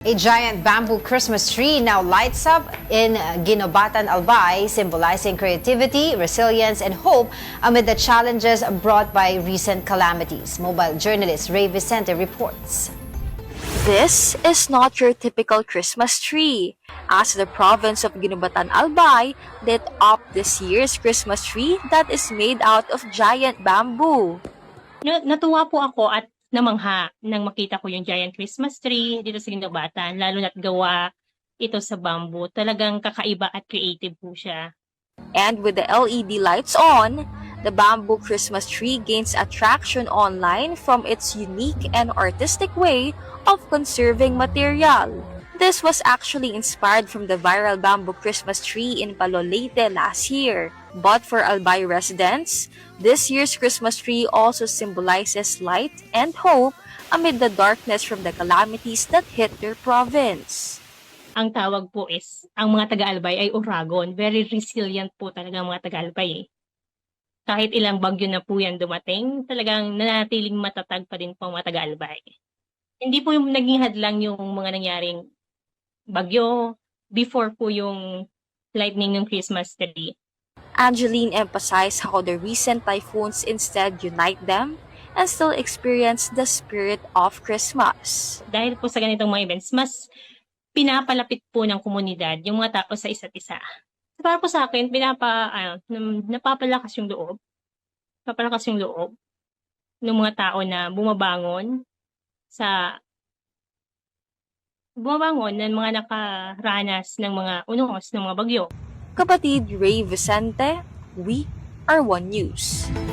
A giant bamboo Christmas tree now lights up in Ginobatan, Albay, symbolizing creativity, resilience, and hope amid the challenges brought by recent calamities. Mobile journalist Ray Vicente reports. This is not your typical Christmas tree, as the province of Ginobatan, Albay lit up this year's Christmas tree that is made out of giant bamboo. Natuwa po ako at namangha nang makita ko yung giant Christmas tree dito sa Ginobatan, lalo na't gawa ito sa bamboo. Talagang kakaiba at creative po siya. And with the LED lights on, the bamboo Christmas tree gains attraction online from its unique and artistic way of conserving material. This was actually inspired from the viral bamboo Christmas tree in Palolete last year. But for Albay residents, this year's Christmas tree also symbolizes light and hope amid the darkness from the calamities that hit their province. Ang tawag po is, ang mga taga-Albay ay Uragon. Very resilient po talaga ang mga taga-Albay. Kahit ilang bagyo na po yan dumating, talagang nanatiling matatag pa din po ang mga taga-Albay. Hindi po yung naging hadlang yung mga nangyaring bagyo before po yung lightning ng Christmas tree. Angeline emphasized how the recent typhoons instead unite them and still experience the spirit of Christmas. Dahil po sa ganitong mga events, mas pinapalapit po ng komunidad yung mga tao sa isa't isa. Para po sa akin, napapalakas yung loob. Napapalakas yung loob ng mga tao na bumabangon ng mga nakaranas ng mga unos ng mga bagyo. Kapatid Ray Vicente, we are One News.